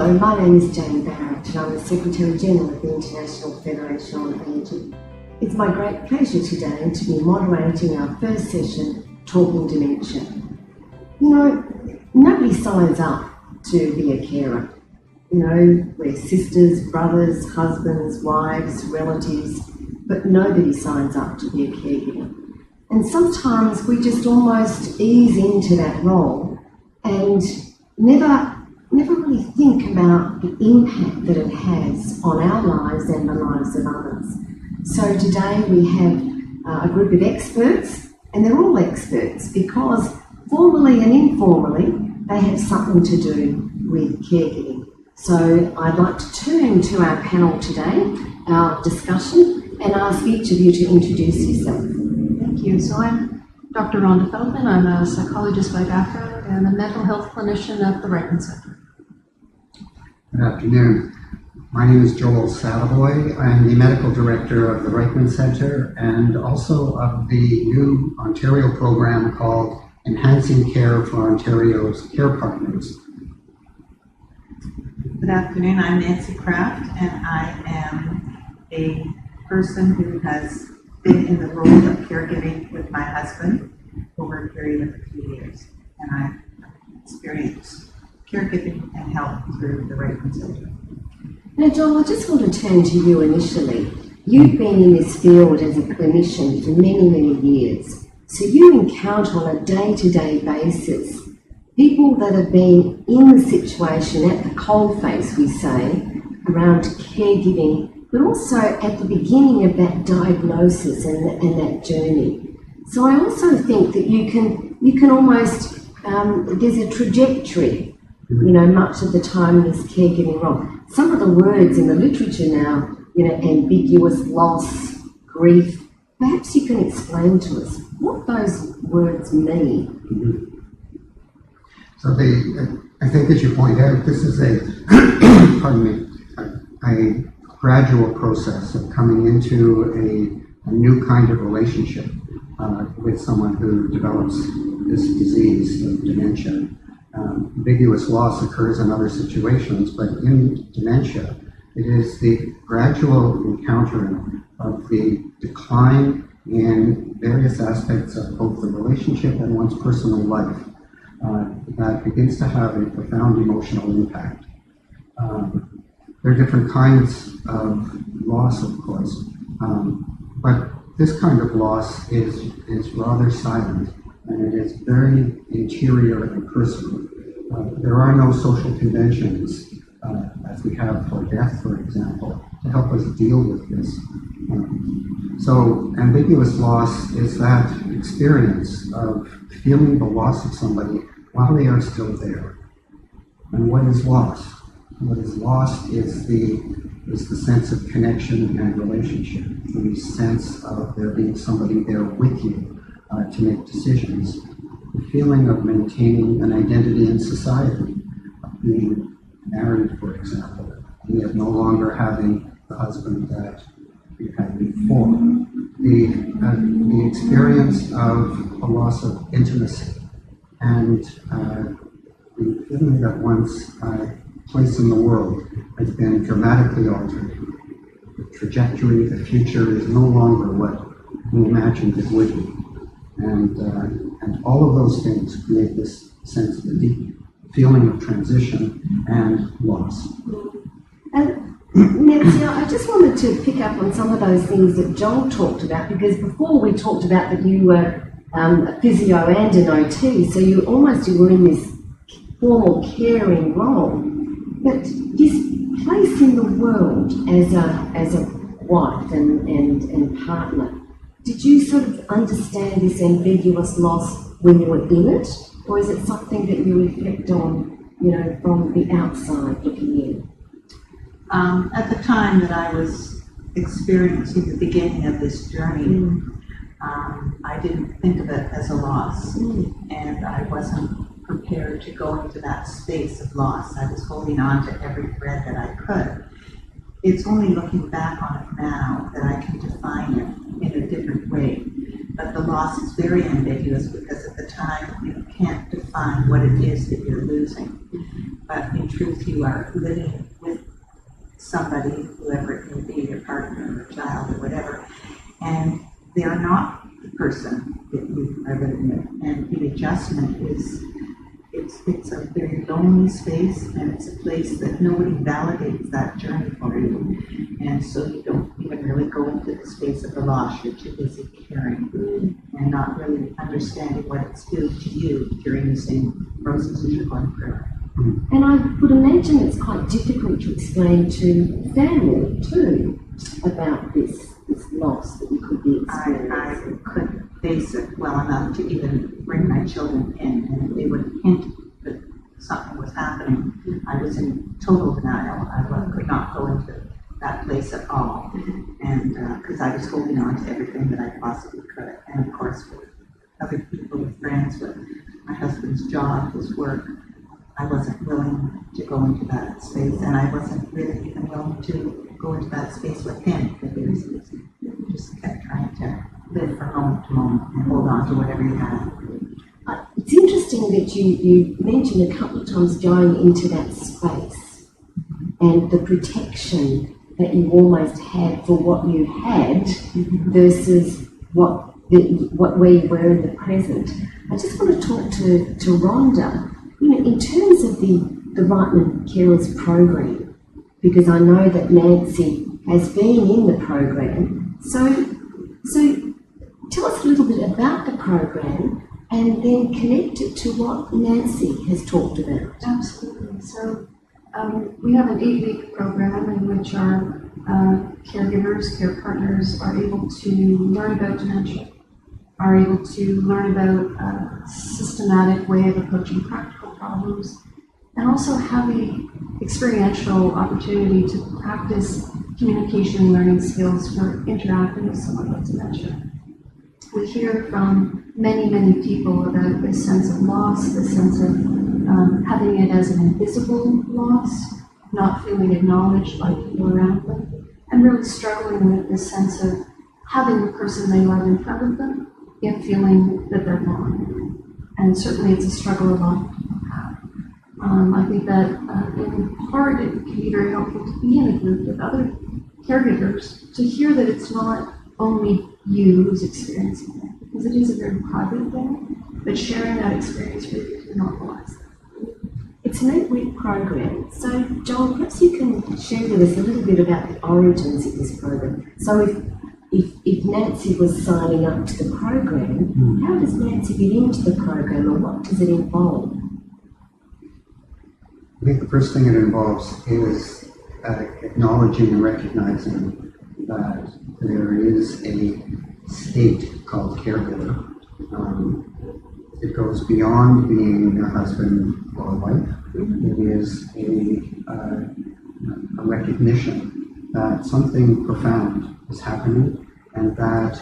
Hello, my name is Jane Barrett and I'm the Secretary General of the International Federation on Aging. It's my great pleasure today to be moderating our first session, Talking Dementia. You know, nobody signs up to be a carer. You know, we're sisters, brothers, husbands, wives, relatives, but nobody signs up to be a caregiver. And sometimes we just almost ease into that role and never really think about the impact that it has on our lives and the lives of others. So today we have a group of experts, and they're all experts because formally and informally they have something to do with caregiving. So I'd like to turn to our panel today, our discussion, and ask each of you to introduce yourself. Thank you. So I'm Dr. Rhonda Feldman. I'm a psychologist by background and a mental health clinician at the Reitman Centre. Good afternoon. My name is Joel Savoy. I'm the medical director of the Reitman Centre and also of the new Ontario program called Enhancing Care for Ontario's Care Partners. Good afternoon. I'm Nancy Kraft, and I am a person who has been in the role of caregiving with my husband over a period of a few years, and I've experienced caregiving and help through the Reitman Centre. Now, Joel, I just want to turn to you initially. You've been in this field as a clinician for many, many years, so you encounter on a day-to-day basis people that have been in the situation at the coalface, we say, around caregiving, but also at the beginning of that diagnosis and that journey. So I also think that you can almost, there's a trajectory, you know, much of the time in this caregiving role. Some of the words in the literature now, you know, ambiguous, loss, grief, perhaps you can explain to us what those words mean. Mm-hmm. So I think as you point out, this is a gradual process of coming into a new kind of relationship with someone who develops this disease of dementia. Ambiguous loss occurs in other situations, but in dementia, it is the gradual encountering of the decline in various aspects of both the relationship and one's personal life that begins to have a profound emotional impact. There are different kinds of loss, of course, but this kind of loss is rather silent, and it is very interior and personal. There are no social conventions, as we have for death, for example, to help us deal with this. So ambiguous loss is that experience of feeling the loss of somebody while they are still there. And what is lost? What is lost is the sense of connection and relationship, the sense of there being somebody there with you to make decisions, the feeling of maintaining an identity in society, of being married, for example, and yet no longer having the husband that you had before, the experience of a loss of intimacy, and the feeling that one's place in the world has been dramatically altered. The trajectory, the future is no longer what we imagined it would be. And all of those things create this sense of a deep feeling of transition and loss. And Nancy, I just wanted to pick up on some of those things that Joel talked about, because before we talked about that you were a physio and an OT, so you were in this formal caring role. But this place in the world as a wife and partner, did you sort of understand this ambiguous loss when you were in it, or is it something that you reflect on, you know, from the outside looking in? At the time that I was experiencing the beginning of this journey, I didn't think of it as a loss, and I wasn't prepared to go into that space of loss. I was holding on to every thread that I could. It's only looking back on it now that I can define it in a different way. But the loss is very ambiguous because at the time you can't define what it is that you're losing. but in truth you are living with somebody, whoever it may be, your partner or child or whatever, and they are not the person that you are living with. And the adjustment is, it's a very lonely space, and it's a place that nobody validates that journey for you. And so you don't even really go into the space of the loss. You're too busy caring and not really understanding what it's doing to you during the same process that you're going through. And I would imagine it's quite difficult to explain to family too about this loss that you could be experiencing. I couldn't face it well enough to even bring my children in, and if they would hint that something was happening, I was in total denial. I could not go into that place at all, and because I was holding on to everything that I possibly could, and of course with other people, with friends, with my husband's job, his work, I wasn't willing to go into that space, and I wasn't really even willing to go into that space with him. I just kept trying to live from moment to moment and hold on to whatever you had. It's interesting that you mentioned a couple of times going into that space and the protection that you almost had for what you had versus where you were in the present. I just want to talk to Rhonda, in terms of the Reitman Carers program, because I know that Nancy has been in the program. So tell us a little bit about the program and then connect it to what Nancy has talked about. Absolutely. So we have an 8-week program in which our caregivers, care partners are able to learn about dementia, are able to learn about a systematic way of approaching practical problems, and also have the experiential opportunity to practice communication and learning skills for interacting with someone with dementia. We hear from many, many people about this sense of loss, this sense of having it as an invisible loss, not feeling acknowledged by people around them, and really struggling with this sense of having the person they love in front of them, yet feeling that they're gone. And certainly it's a struggle a lot of people have. I think that in part it can be very helpful to be in a group with other caregivers to hear that it's not only you who's experiencing it, because it is a very private thing, but sharing that experience really can normalize that. It's an 8-week program. So, Joel, perhaps you can share with us a little bit about the origins of this program. So if Nancy was signing up to the program, how does Nancy get into the program, or what does it involve? I think the first thing it involves is acknowledging and recognizing that there is a state called caregiver. It goes beyond being a husband or a wife. It is a recognition that something profound is happening, and that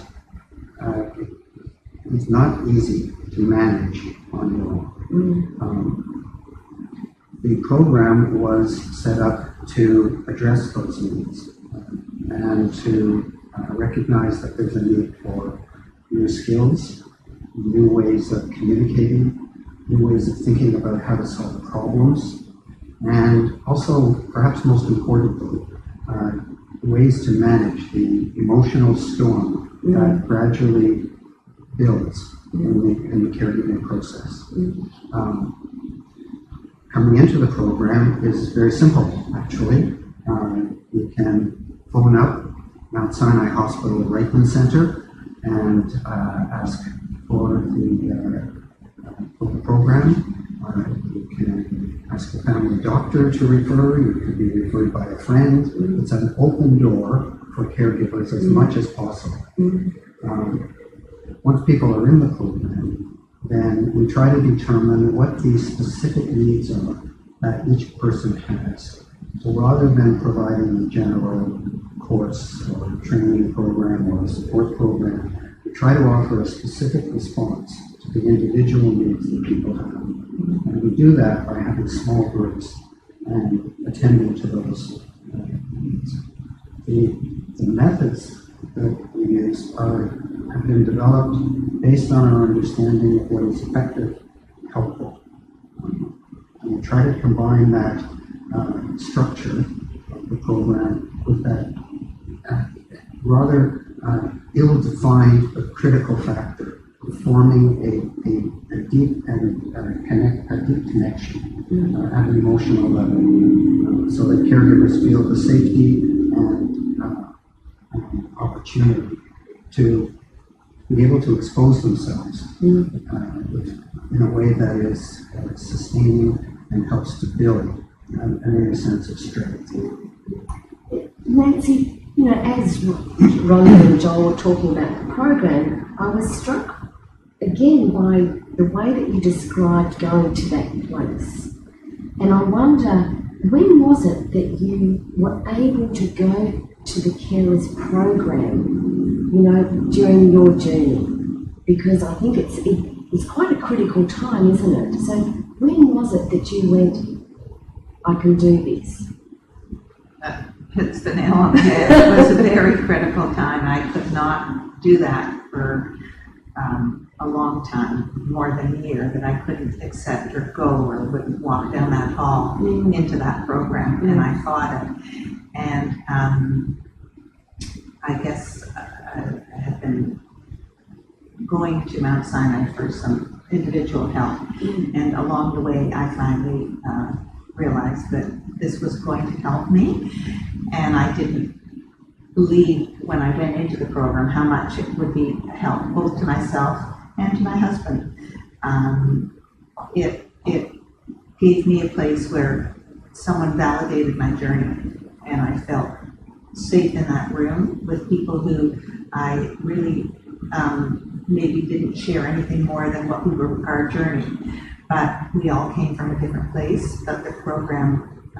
it's not easy to manage on your own. The program was set up to address those needs and to recognize that there's a need for new skills, new ways of communicating, new ways of thinking about how to solve problems, and also, perhaps most importantly, ways to manage the emotional storm that gradually builds in the caregiving process. Coming into the program is very simple, actually. You can phone up Mount Sinai Hospital Reitman Centre and ask for the program. You can ask the family doctor to refer. You could be referred by a friend. It's an open door for caregivers as much as possible. Once people are in the program, then we try to determine what the specific needs are that each person has. So rather than providing a general course or training program or a support program, we try to offer a specific response to the individual needs that people have. And we do that by having small groups and attending to those needs. The methods that we use have been developed based on our understanding of what is effective, helpful. And we try to combine that structure of the program with that rather ill-defined but critical factor of forming a deep connection at an emotional level, so that caregivers feel the safety and opportunity to be able to expose themselves in a way that is sustaining and helps to build an inner sense of strength. Nancy, as Rhonda and Joel were talking about the program, I was struck again by the way that you described going to that place. And I wonder, when was it that you were able to go to the carers program, during your journey? Because I think it's quite a critical time, isn't it? So when was it that you went, I can do this? That hits the nail on the head. It was a very critical time. I could not do that for a long time, more than a year, that I couldn't accept or go or wouldn't walk down that hall into that program, and I fought it. And I guess I had been going to Mount Sinai for some individual help, and along the way I finally realized that this was going to help me, and I didn't believe when I went into the program how much it would be a help both to myself and to my husband. It gave me a place where someone validated my journey, and I felt safe in that room with people who I really maybe didn't share anything more than what we were, our journey, but we all came from a different place. But the program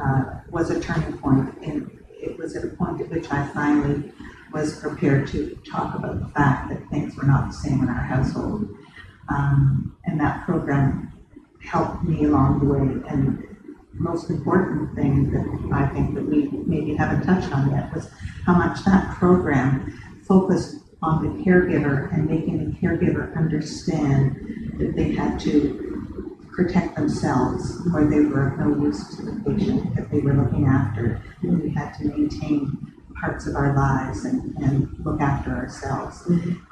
was a turning point, and it was at a point at which I finally was prepared to talk about the fact that things were not the same in our household. And that program helped me along the way. And the most important thing that I think that we maybe haven't touched on yet was how much that program focused on the caregiver and making the caregiver understand that they had to protect themselves, or they were of no use to the patient that they were looking after. And we had to maintain parts of our lives and look after ourselves.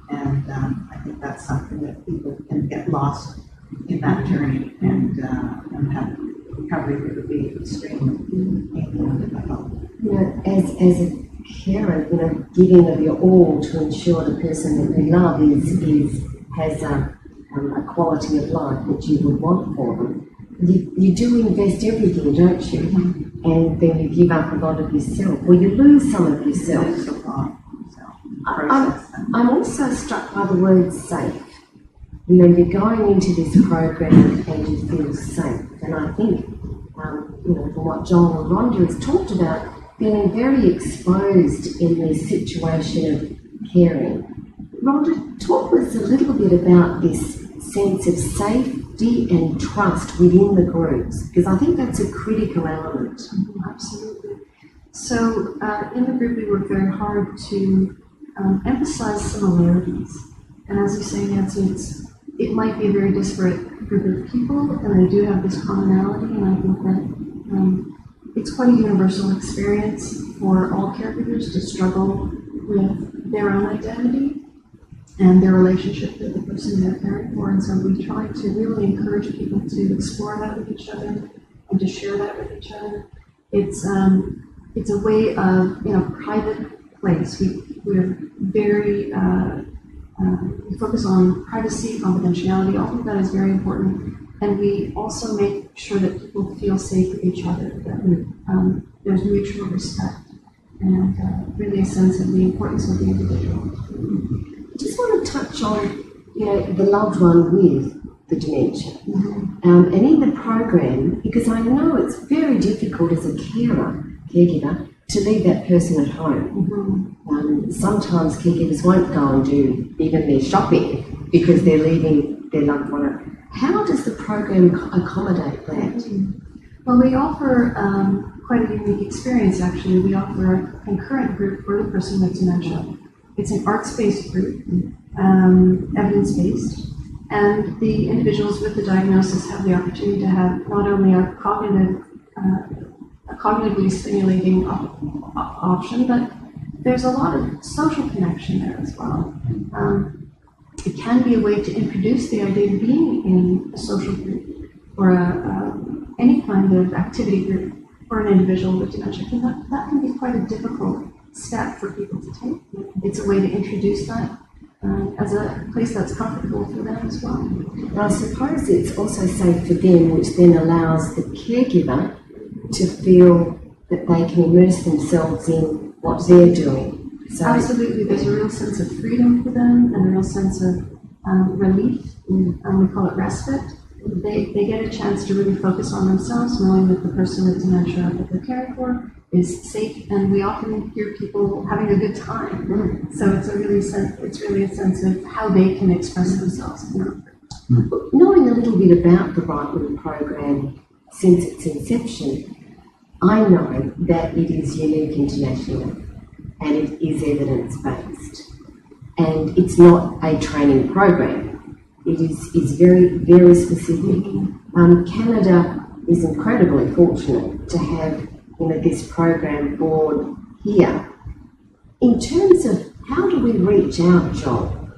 And I think that's something that people can get lost in that journey and have recovery that would be extremely painful and difficult. As a carer, giving of your all to ensure the person that they love has a quality of life that you would want for them. You do invest everything, don't you? And then you give up a lot of yourself, or you lose some of yourself. I'm also struck by the word safe. You're going into this program and you feel safe. And I think, from what Joel and Rhonda has talked about, feeling very exposed in the situation of caring. Rhonda, talk to us a little bit about this sense of safety and trust within the groups, because I think that's a critical element. Absolutely. So in the group, we work very hard to emphasize similarities. And as you say, Nancy, it might be a very disparate group of people, and they do have this commonality, and I think that it's quite a universal experience for all caregivers to struggle with their own identity and their relationship with the person they're caring for. And so we try to really encourage people to explore that with each other and to share that with each other. It's a way of, private place. We're very, we focus on privacy, confidentiality. All of that is very important. And we also make sure that people feel safe with each other, that there's mutual respect and really a sense of the importance of the individual. I just want to touch on, the loved one with the dementia. And in the program, because I know it's very difficult as a caregiver, to leave that person at home. Sometimes caregivers won't go and do even their shopping because they're leaving their loved one. How does the program accommodate that? Well, we offer quite a unique experience, actually. We offer a concurrent group for the person with dementia. It's an arts-based group, evidence-based, And the individuals with the diagnosis have the opportunity to have not only a cognitively stimulating option, but there's a lot of social connection there as well. It can be a way to introduce the idea of being in a social group or any kind of activity group for an individual with dementia. That can be quite a difficult step for people to take. It's a way to introduce that as a place that's comfortable for them as well. And I suppose it's also safe for them, which then allows the caregiver to feel that they can immerse themselves in what they're doing. So absolutely, there's a real sense of freedom for them and a real sense of relief, and we call it respite. They get a chance to really focus on themselves, knowing that the person with dementia that they're caring for is safe, and we often hear people having a good time. So it's really a sense of how they can express themselves. Knowing a little bit about the Reitman program since its inception, I know that it is unique internationally and it is evidence-based. And it's not a training program. It is very, very specific. Canada is incredibly fortunate to have this program board here. In terms of how do we reach out, John,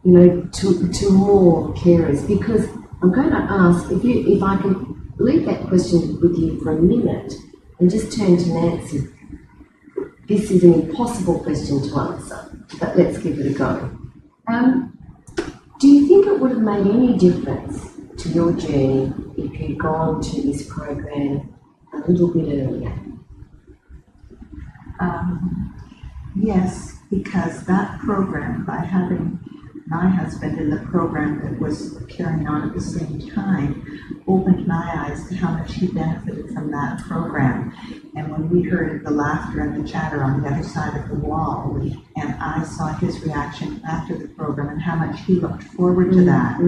to more carers? Because I'm going to ask, if I can leave that question with you for a minute and just turn to Nancy. This is an impossible question to answer, but let's give it a go. Do you think it would have made any difference to your journey if you'd gone to this program a little bit earlier? Yes, because that program, by having my husband in the program that was carrying on at the same time, opened my eyes to how much he benefited from that program. And when we heard the laughter and the chatter on the other side of the wall, and I saw his reaction after the program and how much he looked forward to that,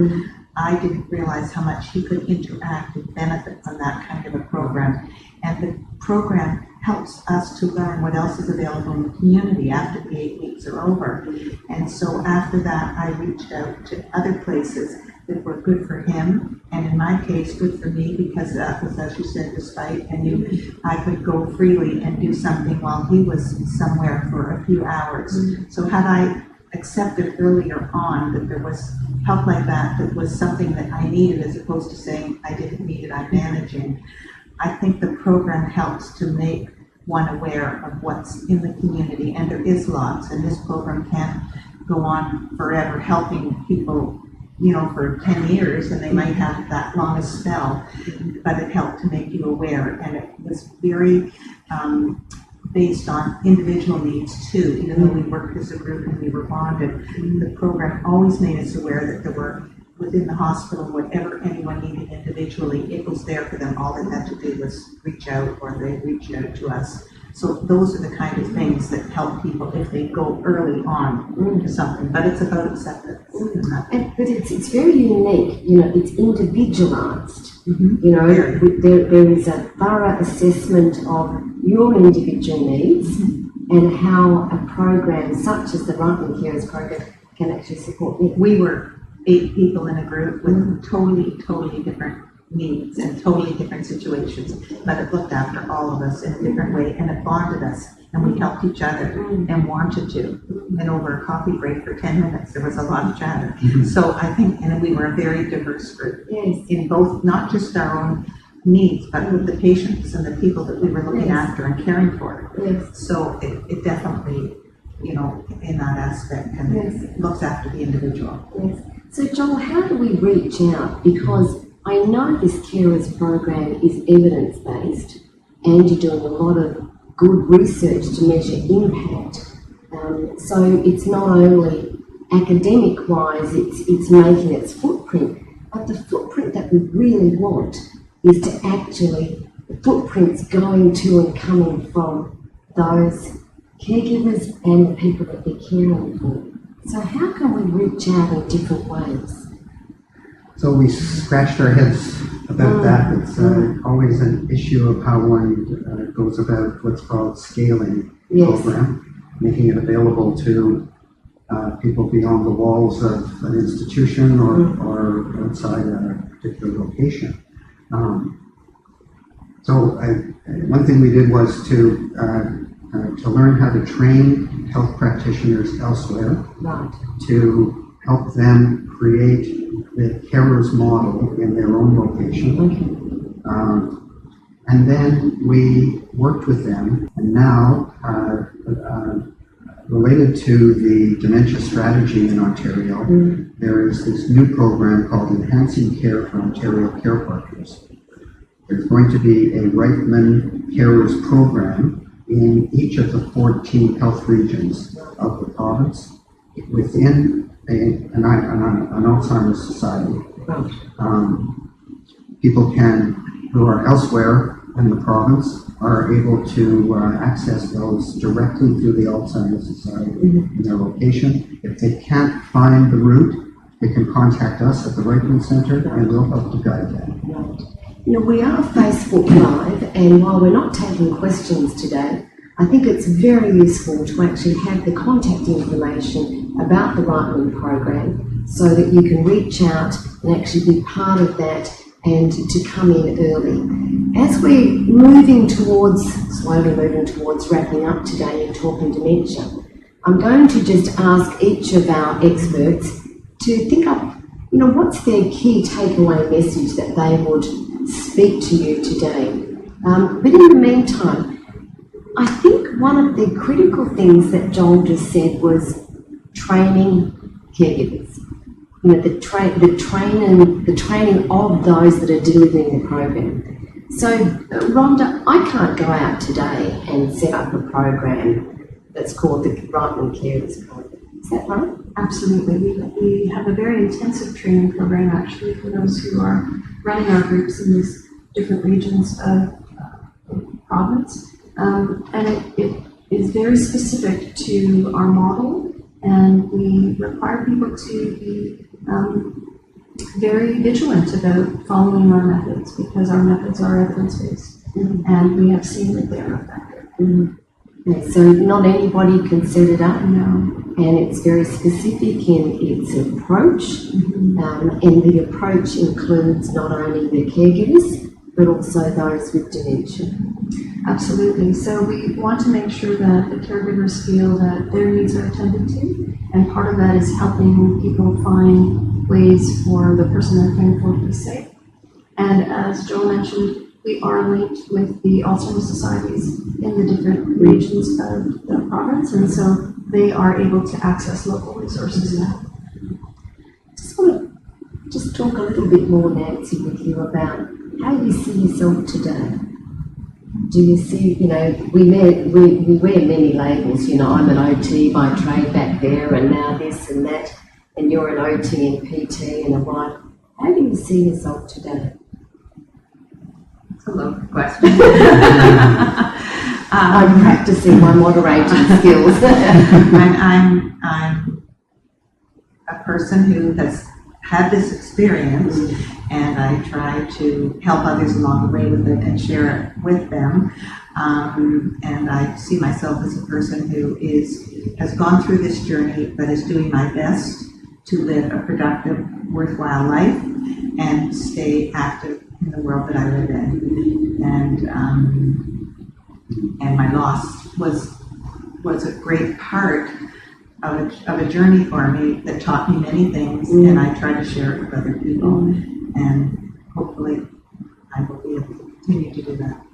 I didn't realize how much he could interact and benefit from that kind of a program. And the program helps us to learn what else is available in the community after the 8 weeks are over. And so after that, I reached out to other places that were good for him, and in my case, good for me, because that was, as you said, despite, and I could go freely and do something while he was somewhere for a few hours. So had I accepted earlier on that there was help like that was something that I needed, as opposed to saying I didn't need it, I'm managing, I think the program helps to make one aware of what's in the community, and there is lots, and this program can't go on forever helping people, for 10 years, and they might have that long a spell, but it helped to make you aware, and it was very based on individual needs too. Even though we worked as a group and we were bonded, the program always made us aware that there were, within the hospital, whatever anyone needed individually, it was there for them. All they had to do was reach out, or they reached out to us. So those are the kind of things that help people if they go early on to something. But it's about acceptance. But it's very unique. It's individualized. There is a thorough assessment of your individual needs and how a program such as the Reitman Carers program can actually support you. We were 8 people in a group with totally different needs and totally different situations, but it looked after all of us in a different way, and it bonded us, and we helped each other and wanted to. And over a coffee break for 10 minutes, there was a lot of chatter. So I think, and we were a very diverse group in both, not just our own needs, but with the patients and the people that we were looking after and caring for. So it definitely, in that aspect, and looks after the individual. So Joel, how do we reach out? Because I know this carers program is evidence-based, and you're doing a lot of good research to measure impact. So it's not only academic-wise, it's making its footprint, but the footprint that we really want is to actually, the footprints going to and coming from those caregivers and the people that they're caring for. So how can we reach out in different ways? So we scratched our heads about that. It's always an issue of how one goes about what's called scaling program, making it available to people beyond the walls of an institution or outside a particular location. One thing we did was to learn how to train health practitioners elsewhere, Right. to help them create the carers model in their own location. Okay. And then we worked with them, and now, related to the dementia strategy in Ontario, there is this new program called Enhancing Care for Ontario Care Partners. There's going to be a Reitman Carers program in each of the 14 health regions of the province within an Alzheimer's society. People who are elsewhere in the province are able to access those directly through the Alzheimer's Society in their location. If they can't find the route, they can contact us at the Reitman Centre and we'll help to guide them. Right. You know, we are Facebook Live, and while we're not taking questions today, I think it's very useful to actually have the contact information about the Reitman program so that you can reach out and actually be part of that and to come in early. As we're slowly moving towards wrapping up today and talking dementia, I'm going to just ask each of our experts to think up, what's their key takeaway message that they would speak to you today. But in the meantime, I think one of the critical things that Joel just said was training caregivers. The training of those that are delivering the program. So, Rhonda, I can't go out today and set up a program that's called the Reitman Carers program. Is that right? Absolutely. We have a very intensive training program actually for those who are running our groups in these different regions of the province. And it is very specific to our model, and we require people to be very vigilant about following our methods because our methods are evidence-based, and we have seen that they are effective. Okay, so not anybody can set it up. No. And it's very specific in its approach, and the approach includes not only the caregivers, but also those with dementia. Absolutely. So we want to make sure that the caregivers feel that their needs are attended to, and part of that is helping people find ways for the person they're caring for to be safe. And as Joel mentioned, we are linked with the Alzheimer's societies in the different regions of the province, and so they are able to access local resources now. I just want to talk a little bit more, Nancy, with you about how you see yourself today. Do you see, we wear many labels, I'm an OT by trade back there, and now this and that, and you're an OT and PT and a wife. How do you see yourself today? That's a loaded question. I'm practicing my moderating skills. I'm a person who has had this experience, and I try to help others along the way with it and share it with them. And I see myself as a person who has gone through this journey, but is doing my best to live a productive, worthwhile life and stay active in the world that I live in. And my loss was a great part of a journey for me that taught me many things, and I try to share it with other people, and hopefully I will be able to continue to do that.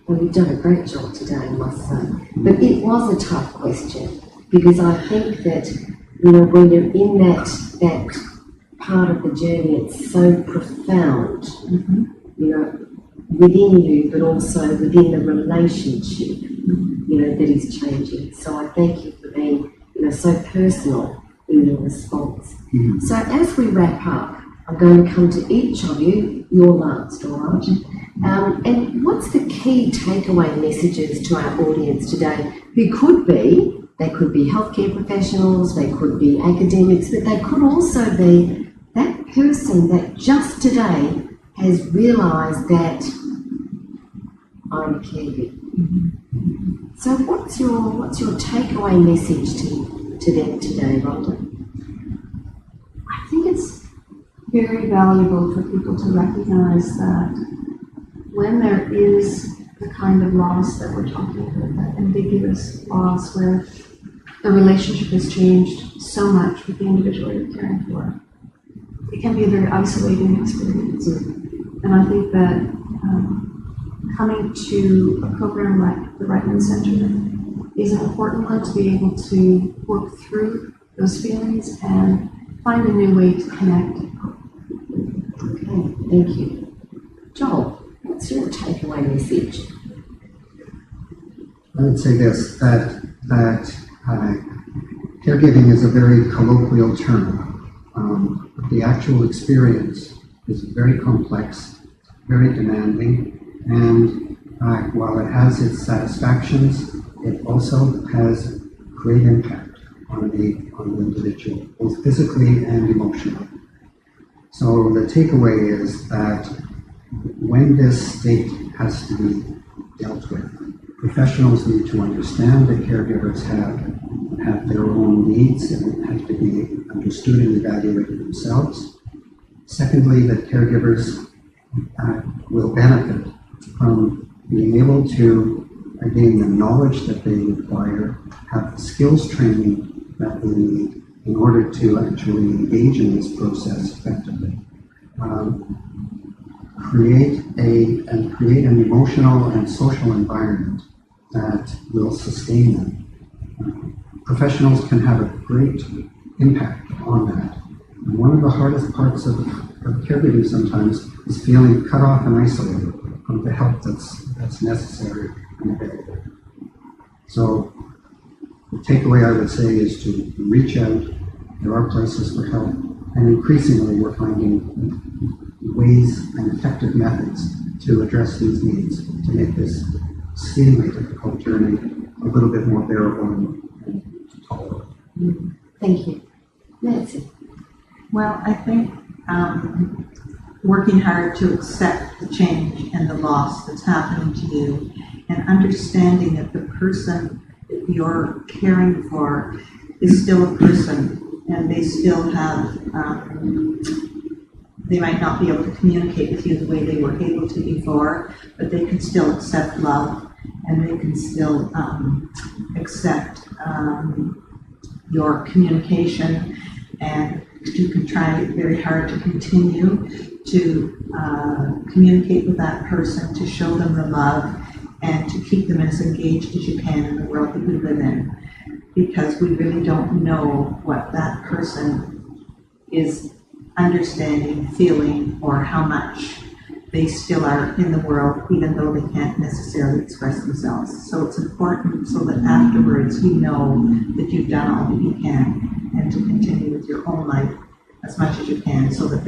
Well, you've done a great job today, I must say. But it was a tough question, because I think that, when you're in that part of the journey, it's so profound, within you, but also within the relationship, that is changing. So I thank you for being, so personal in your response. So as we wrap up, I'm going to come to each of you, your last, all right? And what's the key takeaway messages to our audience today? They could be healthcare professionals, they could be academics, but they could also be that person that just today has realised that I'm a caregiver. So what's your takeaway message to to them today, Rhonda? I think it's very valuable for people to recognize that when there is the kind of loss that we're talking about, that ambiguous loss where the relationship has changed so much with the individual you're caring for, it can be a very isolating experience. And I think that coming to a program like the Reitman Centre is an important one to be able to work through those feelings and find a new way to connect. Okay, thank you. Joel, what's your takeaway message? I would say this, that caregiving is a very colloquial term. The actual experience is very complex, very demanding, and while it has its satisfactions, it also has great impact on the individual, both physically and emotionally. So the takeaway is that when this state has to be dealt with, professionals need to understand that caregivers have their own needs and have to be understood and evaluated themselves. Secondly, that caregivers will benefit from being able to gain the knowledge that they require, have the skills training that they need in order to actually engage in this process effectively. Create an emotional and social environment that will sustain them. Professionals can have a great impact on that. And one of the hardest parts of caregiving sometimes is feeling cut off and isolated from the help that's necessary and available. So the takeaway I would say is to reach out. There are places for help, and increasingly we're finding ways and effective methods to address these needs, to make this seemingly difficult journey a little bit more bearable and tolerable. Thank you. Nancy? Well, I think working hard to accept the change and the loss that's happening to you, and understanding that the person that you're caring for is still a person, and they still have, they might not be able to communicate with you the way they were able to before, but they can still accept love, and they can still accept your communication, and you can try very hard to continue to communicate with that person, to show them the love, and to keep them as engaged as you can in the world that we live in, because we really don't know what that person is understanding, feeling, or how much they still are in the world, even though they can't necessarily express themselves. So it's important so that afterwards you know that you've done all that you can, and to continue with your own life as much as you can, so that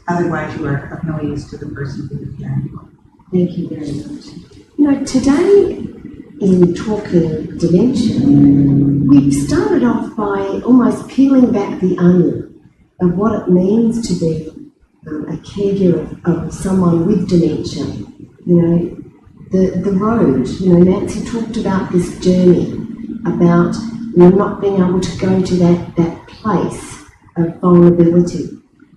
otherwise you are of no use to the person who you're caring for. Thank you very much. You know, today in talking dementia, we've started off by almost peeling back the onion of what it means to be a caregiver of someone with dementia. You know, the road. You know, Nancy talked about this journey, about not being able to go to that place of vulnerability.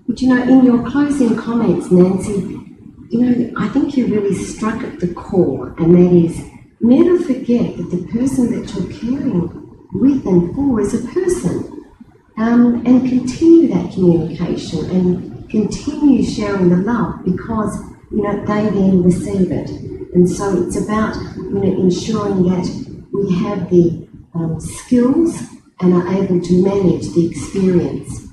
But you know, in your closing comments, Nancy, you know, I think you really struck at the core, and that is never forget that the person that you're caring with and for is a person, and continue that communication and continue sharing the love, because you know they then receive it. And so it's about ensuring that we have the skills and are able to manage the experience.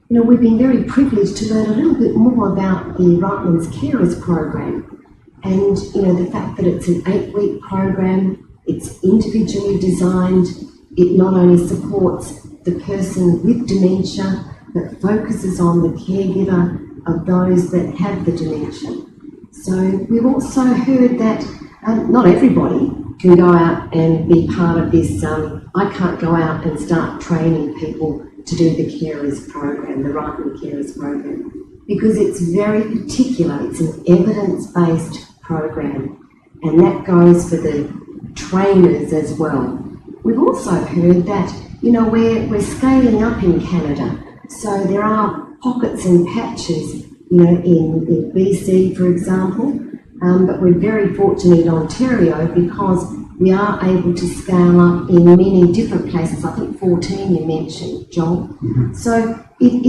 You know, we've been very privileged to learn a little bit more about the Reitman's Carers program, and you know the fact that it's an 8-week program, it's individually designed. It not only supports the person with dementia, but focuses on the caregiver of those that have the dementia. So we've also heard that not everybody can go out and be part of this. I can't go out and start training people to do the Carers program, the Reitman Carers program, because it's very particular. It's an evidence-based program, and that goes for the trainers as well. We've also heard that we're scaling up in Canada, so there are pockets and patches, in BC, for example, but we're very fortunate in Ontario because we are able to scale up in many different places. I think 14 you mentioned, John. Mm-hmm. So it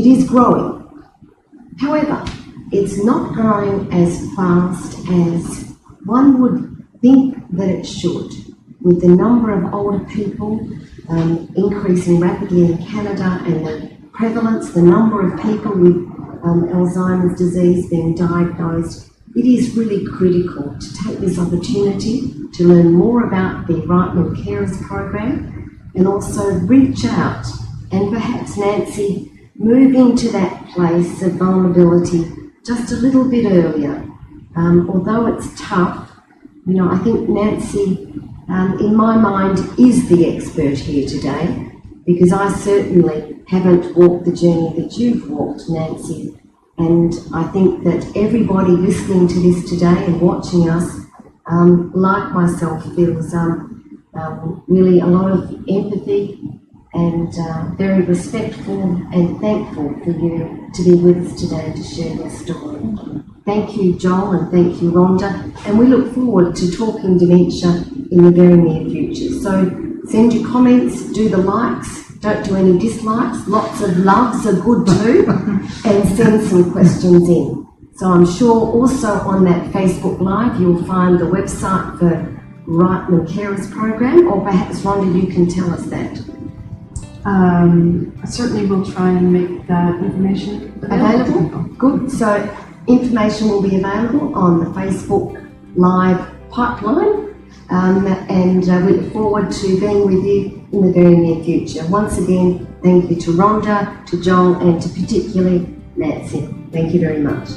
is growing. However, it's not growing as fast as one would think that it should, with the number of older people increasing rapidly in Canada and the prevalence, the number of people with Alzheimer's disease being diagnosed. It is really critical to take this opportunity to learn more about the Reitman Carers program and also reach out and perhaps, Nancy, move into that place of vulnerability just a little bit earlier. Although it's tough, I think Nancy, in my mind, is the expert here today, because I certainly haven't walked the journey that you've walked, Nancy. And I think that everybody listening to this today and watching us, like myself, feels really a lot of empathy and very respectful and thankful for you to be with us today to share your story. Thank you, Joel, and thank you, Rhonda. And we look forward to talking dementia in the very near future. So send your comments, do the likes, don't do any dislikes. Lots of loves are good too, and send some questions in. So I'm sure also on that Facebook Live you'll find the website for Reitman Carers program, or perhaps Rhonda, you can tell us that. I certainly will try and make that information Available? Good. So information will be available on the Facebook Live pipeline. And we look forward to being with you in the very near future. Once again, thank you to Rhonda, to Joel, and to particularly Nancy. Thank you very much.